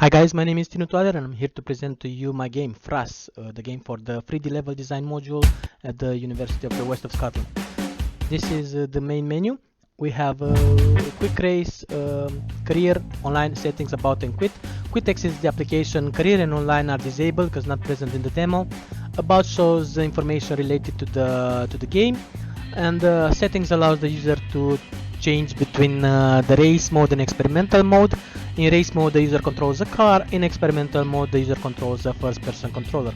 Hi guys, my name is Tino Tuader and I'm here to present to you my game FRAS, the game for the 3D level design module at the University of the West of Scotland. This is the main menu. We have a quick race, career, online, settings, about and quit. Quit exits the application. Career and online are disabled because not present in the demo. About shows the information related to the game, and settings allows the user to change between the race mode and experimental mode. In race mode, the user controls the car. In experimental mode, the user controls the first-person controller.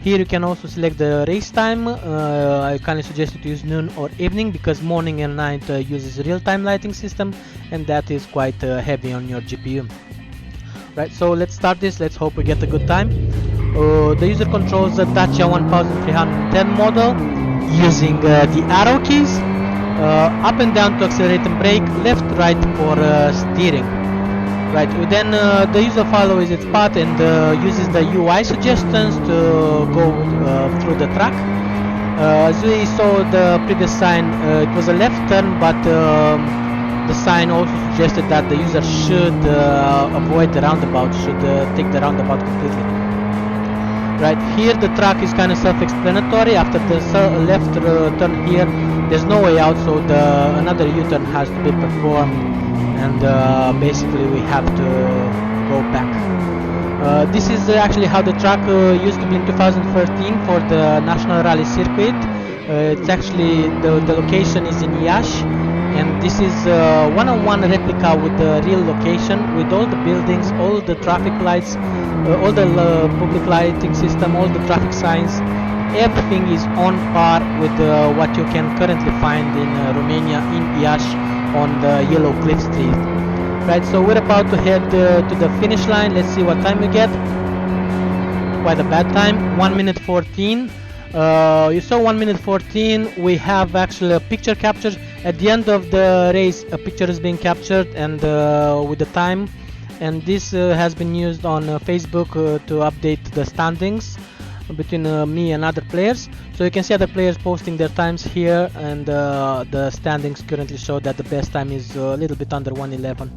Here you can also select the race time. I kindly suggest you to use noon or evening because morning and night uses real-time lighting system, and that is quite heavy on your GPU. Right, so let's start this. Let's hope we get a good time. The user controls the Dacia 1310 model using the arrow keys. Up and down to accelerate and brake, left, right for steering. Right, then the user follows its path and uses the UI suggestions to go through the track. As we saw the previous sign, it was a left turn, but the sign also suggested that the user should avoid the roundabout, should take the roundabout completely. Right, here the track is kind of self-explanatory. After the left turn here, there's no way out, so another U-turn has to be performed, and basically we have to go back. This is actually how the track used to be in 2013 for the National Rally Circuit. It's actually, the location is in Iasi, and this is one-on-one replica with the real location, with all the buildings, all the traffic lights, all the public lighting system, all the traffic signs. Everything is on par with what you can currently find in Romania, in Iasi, on the Yellow Cliff Street. Right, so we're about to head to the finish line. Let's see what time we get. Quite a bad time, 1 minute 14. You saw 1 minute 14. We have actually a picture captured at the end of the race. A picture is being captured and with the time, and this has been used on Facebook to update the standings between me and other players. So you can see other players posting their times here, and the standings currently show that the best time is a little bit under 1:11.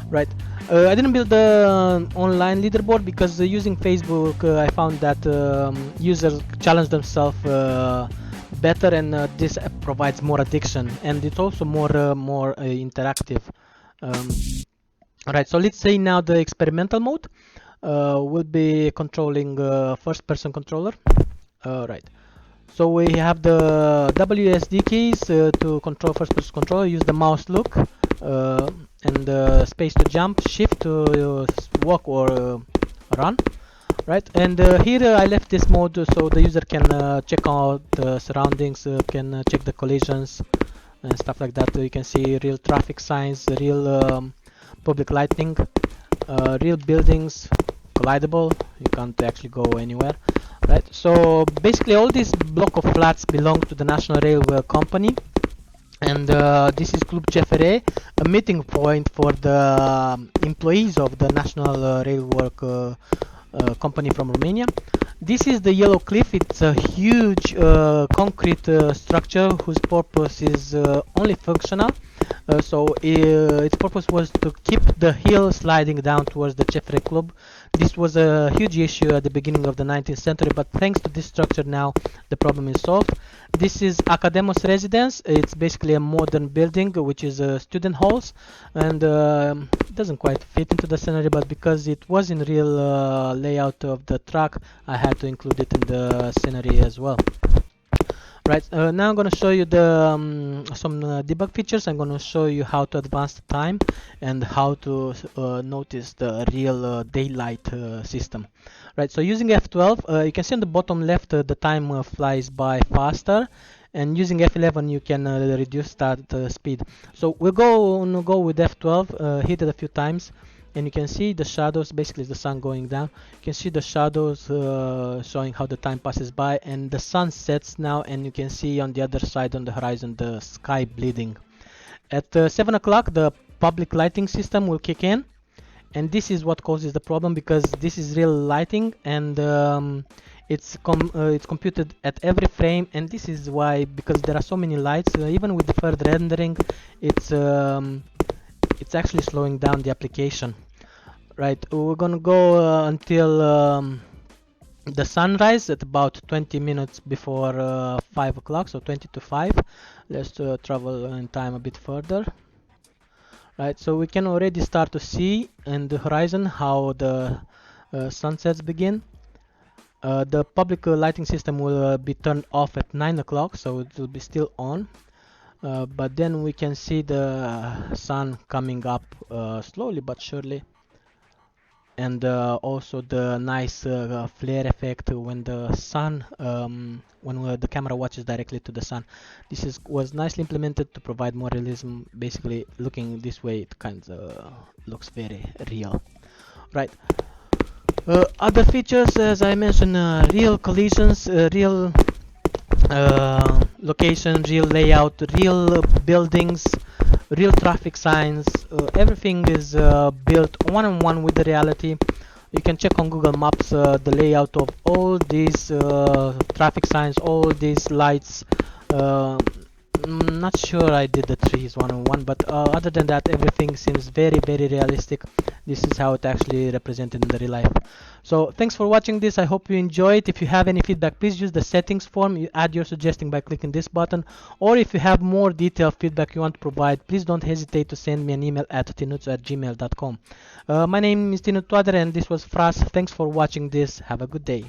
Right, I didn't build the online leaderboard because using Facebook I found that users challenge themselves better, and this app provides more addiction, and it's also more interactive. Right, so let's say now the experimental mode. We'll be controlling first-person controller. Right, so we have the WSD keys to control first-person controller. Use the mouse look and space to jump, shift to walk or run. Right, and here I left this mode so the user can check out the surroundings, can check the collisions and stuff like that. You can see real traffic signs, real public lighting, real buildings, collidable. You can't actually go anywhere. Right, so basically all these block of flats belong to the National Railway Company, and this is Club CFR, a meeting point for the employees of the National Railway Company from Romania. This is the Yellow Cliff. It's a huge concrete structure whose purpose is only functional. So its purpose was to keep the hill sliding down towards the CFR Club. This was a huge issue at the beginning of the 19th century, but thanks to this structure now the problem is solved. This is Academos residence. It's basically a modern building which is student halls, and it doesn't quite fit into the scenery, but because it was in real layout of the track, I had to include it in the scenery as well. Right, now I'm going to show you the some debug features. I'm going to show you how to advance the time and how to notice the real daylight system. Right, so using F12, you can see on the bottom left the time flies by faster, and using F11 you can reduce that speed. So we'll go with F12, hit it a few times, and you can see the shadows, basically the sun going down. You can see the shadows showing how the time passes by, and the sun sets now, and you can see on the other side on the horizon the sky bleeding. At 7 o'clock the public lighting system will kick in, and this is what causes the problem because this is real lighting, and it's computed at every frame, and this is why, because there are so many lights, even with deferred rendering, it's actually slowing down the application. Right, we're gonna go until the sunrise at about 20 minutes before 5 o'clock, so 20 to 5. Let's travel in time a bit further. Right, so we can already start to see in the horizon how the sunsets begin. The public lighting system will be turned off at 9 o'clock, so it will be still on. But then we can see the sun coming up slowly but surely, and also the nice flare effect when the sun, when the camera watches directly to the sun. This was nicely implemented to provide more realism. Basically, looking this way, it kind of looks very real. Right. Other features, as I mentioned, real collisions, real location, real layout, real buildings, real traffic signs. Everything is built one-on-one with the reality. You can check on Google Maps the layout of all these traffic signs, all these lights. I'm not sure I did the trees one-on-one, but other than that, everything seems very, very realistic. This is how it actually represented in the real life. So thanks for watching this. I hope you enjoyed. If you have any feedback, please use the settings form. You add your suggestion by clicking this button. Or if you have more detailed feedback you want to provide, please don't hesitate to send me an email at tinutsu@gmail.com. My name is Tinut Toader and this was FRAS. Thanks for watching this. Have a good day.